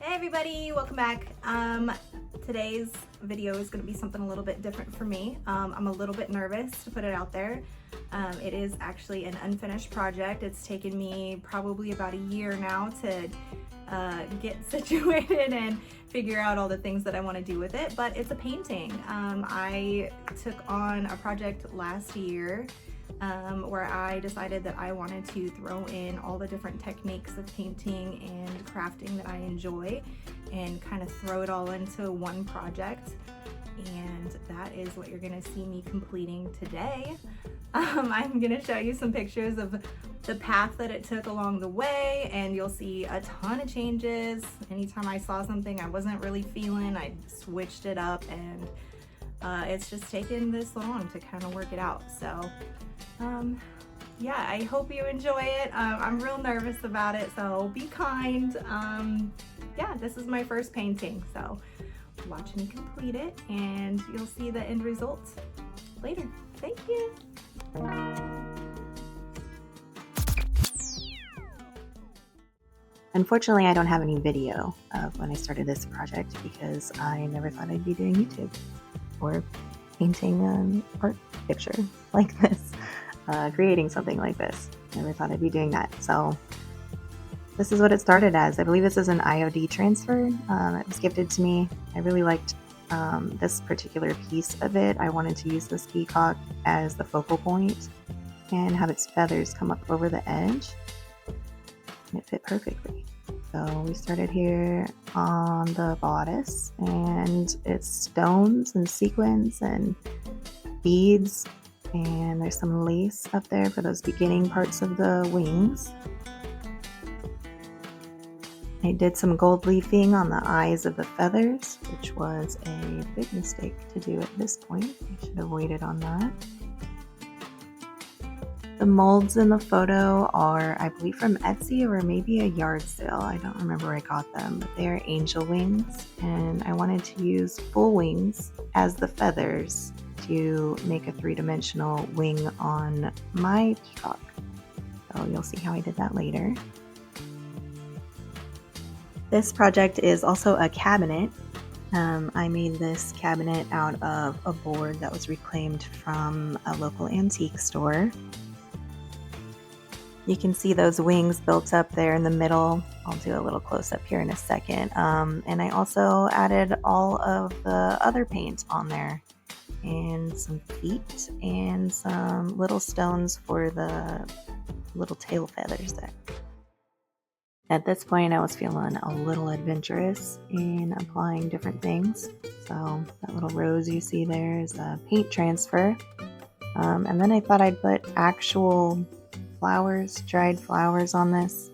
Hey everybody, welcome back. Today's video is going to be something a little bit different for me. I'm a little bit nervous to put it out there. It is actually an unfinished project. It's taken me probably about a year now to get situated and figure out all the things that I want to do with it, but it's a painting. I took on a project last year where I decided that I wanted to throw in all the different techniques of painting and crafting that I enjoy and kind of throw it all into one project. And that is what you're gonna see me completing today. I'm gonna show you some pictures of the path that it took along the way, and you'll see a ton of changes. Anytime I saw something I wasn't really feeling, I switched it up, and it's just taken this long to kind of work it out. So yeah, I hope you enjoy it. I'm real nervous about it, so be kind. Yeah, this is my first painting, so watch me complete it and you'll see the end result later. Thank you. Unfortunately, I don't have any video of when I started this project because I never thought I'd be doing YouTube or painting an art picture like this, creating something like this. Never thought I'd be doing that. So this is what it started as. I believe this is an IOD transfer. It was gifted to me. I really liked this particular piece of it. I wanted to use this peacock as the focal point and have its feathers come up over the edge. And it fit perfectly. So we started here on the bodice, and it's stones and sequins and beads, and there's some lace up there for those beginning parts of the wings. I did some gold leafing on the eyes of the feathers, which was a big mistake to do at this point. I should have waited on that. The molds in the photo are, I believe, from Etsy or maybe a yard sale. I don't remember where I got them, but they are angel wings, and I wanted to use full wings as the feathers to make a three-dimensional wing on my peacock. So you'll see how I did that later. This project is also a cabinet. I made this cabinet out of a board that was reclaimed from a local antique store. You can see those wings built up there in the middle. I'll do a little close up here in a second. And I also added all of the other paint on there, and some feet and some little stones for the little tail feathers there. At this point, I was feeling a little adventurous in applying different things. So that little rose you see there is a paint transfer. And then I thought I'd put actual flowers, dried flowers on this.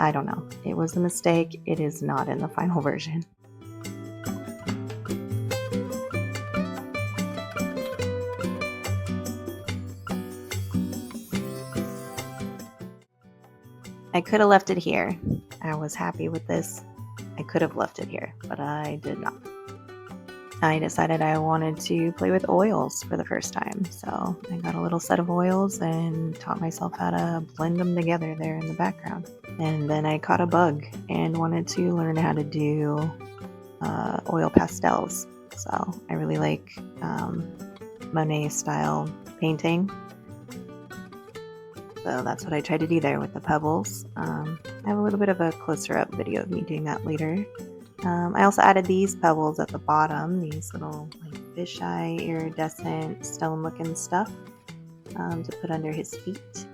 I don't know. It was a mistake. It is not in the final version. I could have left it here. I was happy with this. I could have left it here, but I did not. I decided I wanted to play with oils for the first time, so I got a little set of oils and taught myself how to blend them together there in the background. And then I caught a bug and wanted to learn how to do oil pastels. So I really like Monet style painting. So that's what I tried to do there with the pebbles. I have a little bit of a closer up video of me doing that later. I also added these pebbles at the bottom, these little like fisheye iridescent stone looking stuff to put under his feet.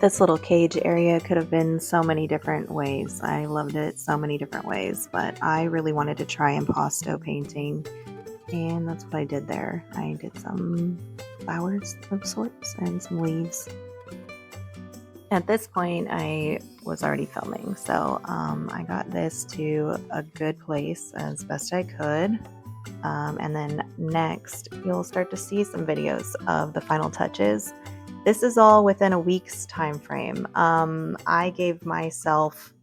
This little cage area could have been so many different ways. I loved it so many different ways, but I really wanted to try impasto painting, and that's what I did there. I did some flowers of sorts and some leaves. At this point, I was already filming, so I got this to a good place as best I could. And then next, you'll start to see some videos of the final touches. This is all within a week's time frame. I gave myself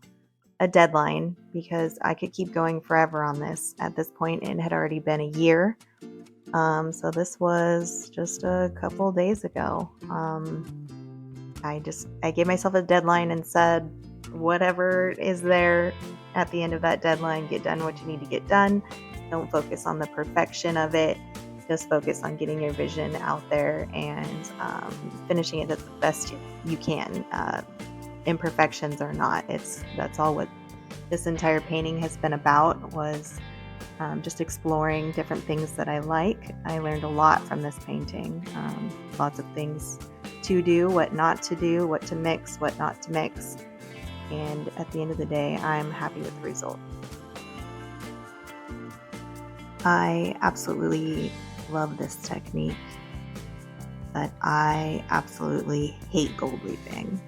a deadline because I could keep going forever on this. At this point, it had already been a year. So this was just a couple days ago. I gave myself a deadline and said, whatever is there at the end of that deadline, get done what you need to get done. Don't focus on the perfection of it. Just focus on getting your vision out there and finishing it the best you can. Imperfections or not, that's all what this entire painting has been about, was just exploring different things that I like. I learned a lot from this painting. Lots of things to do, what not to do, what to mix, what not to mix. And at the end of the day, I'm happy with the result. I absolutely love this technique, but I absolutely hate gold leafing.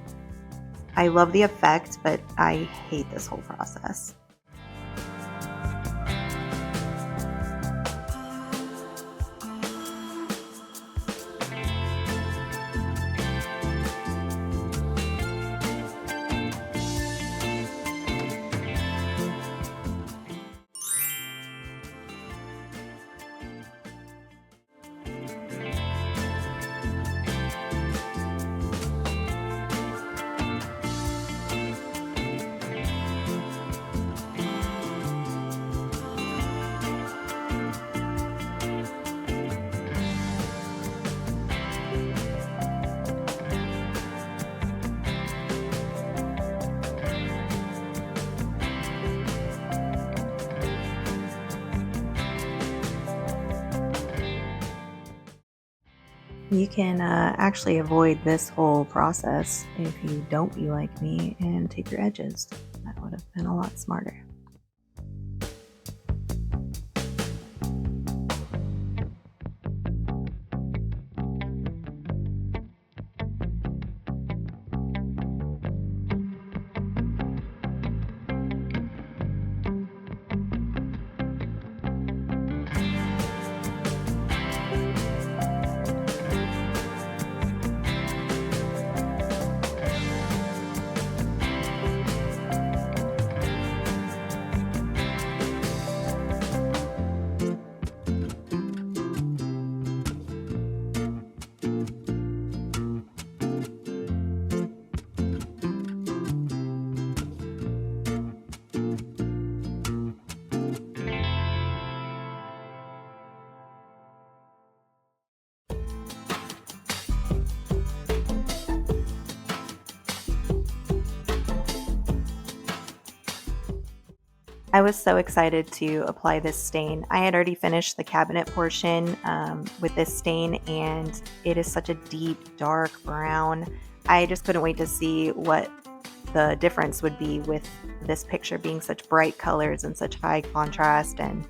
I love the effect, but I hate this whole process. You can actually avoid this whole process if you don't be like me and take your edges. That would have been a lot smarter. I was so excited to apply this stain. I had already finished the cabinet portion with this stain, and it is such a deep, dark brown. I just couldn't wait to see what the difference would be with this picture being such bright colors and such high contrast and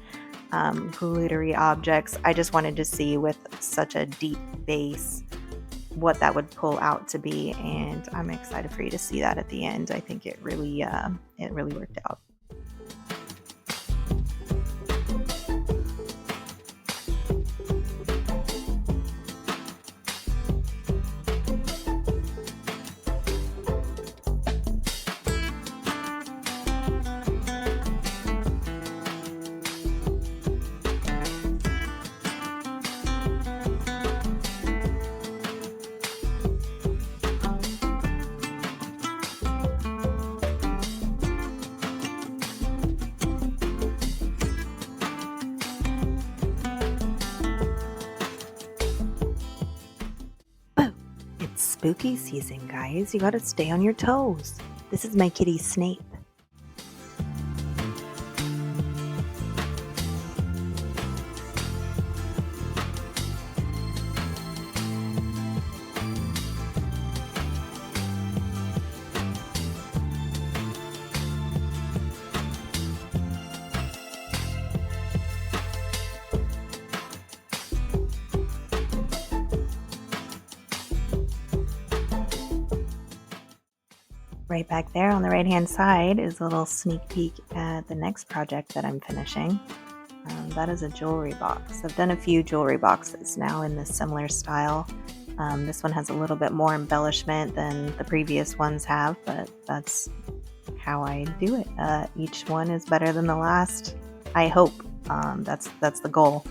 glittery objects. I just wanted to see with such a deep base what that would pull out to be, and I'm excited for you to see that at the end. I think it really worked out. It's spooky season, guys. You gotta stay on your toes. This is my kitty Snape. Right back there on the right hand side is a little sneak peek at the next project that I'm finishing. That is a jewelry box. I've done a few jewelry boxes now in this similar style. This one has a little bit more embellishment than the previous ones have, but that's how I do it. Each one is better than the last. I hope. That's the goal.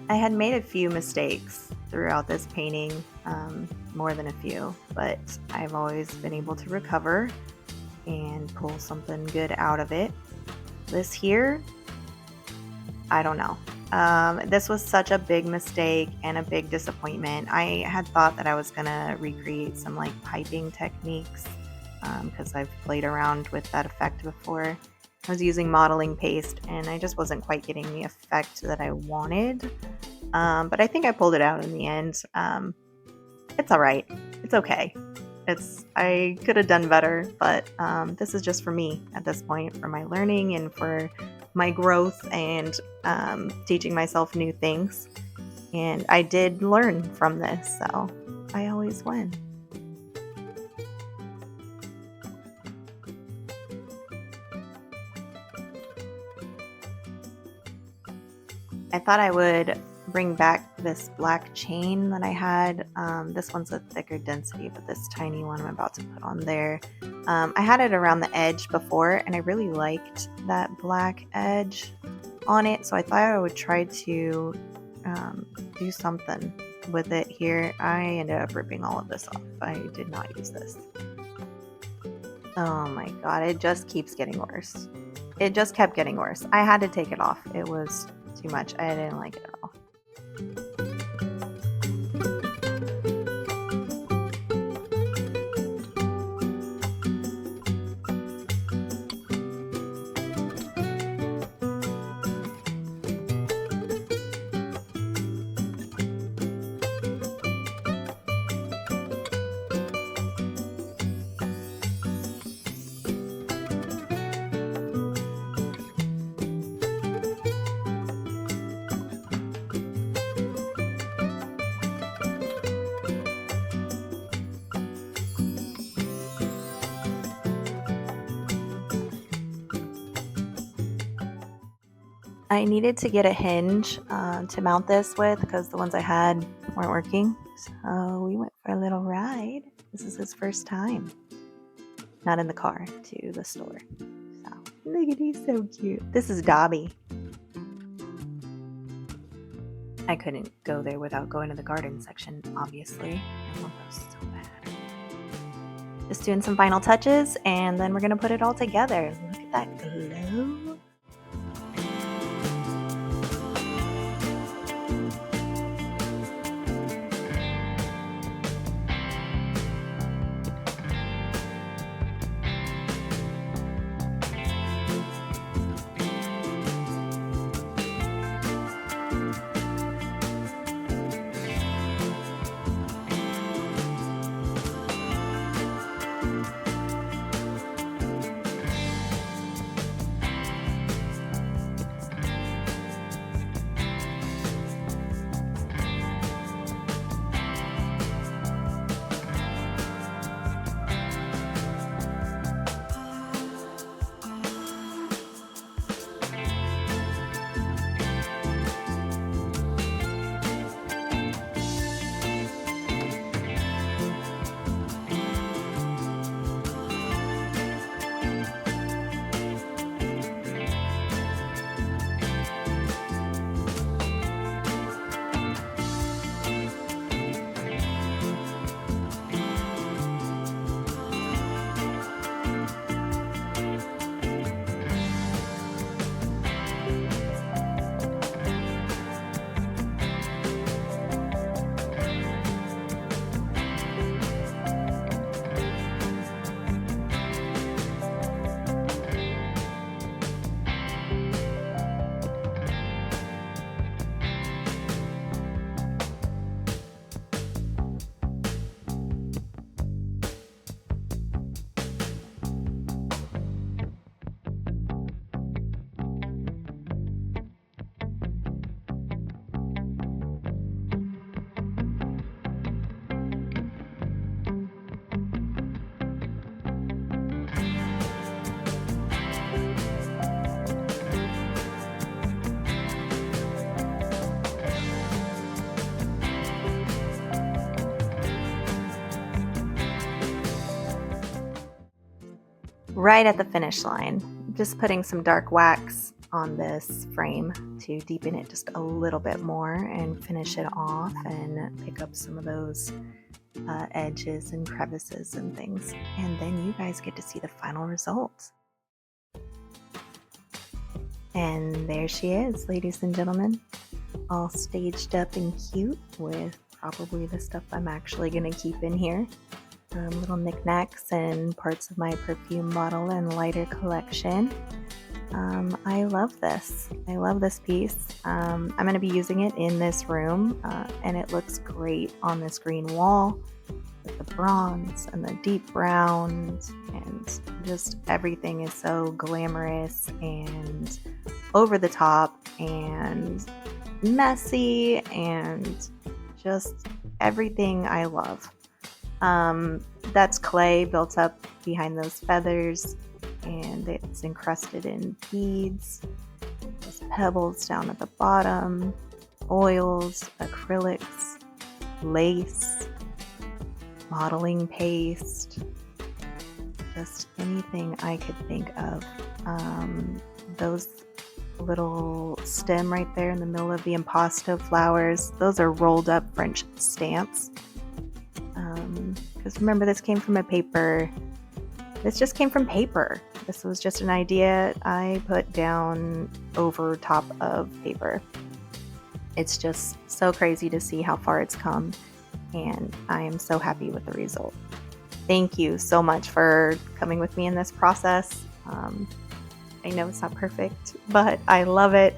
I had made a few mistakes throughout this painting, more than a few, but I've always been able to recover and pull something good out of it. This here, I don't know. This was such a big mistake and a big disappointment. I had thought that I was gonna recreate some like piping techniques because I've played around with that effect before. I was using modeling paste and I just wasn't quite getting the effect that I wanted. But I think I pulled it out in the end. It's all right. It's okay. I could have done better, but this is just for me at this point, for my learning and for my growth and teaching myself new things. And I did learn from this, so I always win. I thought I would bring back this black chain that I had. This one's a thicker density, but this tiny one I'm about to put on there. I had it around the edge before, and I really liked that black edge on it, so I thought I would try to do something with it here. I ended up ripping all of this off. I did not use this. Oh my god, it just keeps getting worse. It just kept getting worse. I had to take it off. It was too much. I didn't like it at all. I needed to get a hinge to mount this with because the ones I had weren't working. So we went for a little ride. This is his first time. Not in the car, to the store. So look at, he's so cute. This is Dobby. I couldn't go there without going to the garden section, obviously. I love those so bad. Just doing some final touches and then we're gonna put it all together. Look at that glow. Right at the finish line. Just putting some dark wax on this frame to deepen it just a little bit more and finish it off and pick up some of those edges and crevices and things. And then you guys get to see the final result. And there she is, ladies and gentlemen, all staged up and cute with probably the stuff I'm actually going to keep in here. Little knickknacks and parts of my perfume bottle and lighter collection. I love this. I love this piece. I'm going to be using it in this room, and it looks great on this green wall with the bronze and the deep browns, and just everything is so glamorous and over the top and messy and just everything I love. That's clay built up behind those feathers, and it's encrusted in beads. There's pebbles down at the bottom, oils, acrylics, lace, modeling paste, just anything I could think of. Those little stem right there in the middle of the impasto flowers, those are rolled up French stamps. Because remember, this came from a paper. This just came from paper. This was just an idea I put down over top of paper. It's just so crazy to see how far it's come, and I am so happy with the result. Thank you so much for coming with me in this process. I know it's not perfect, but I love it,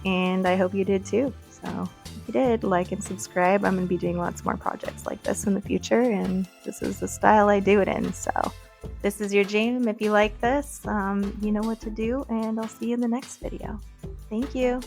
and I hope you did too. So if you did, like and subscribe. I'm going to be doing lots more projects like this in the future, and this is the style I do it in. So this is your jam. If you like this, you know what to do, and I'll see you in the next video. Thank you.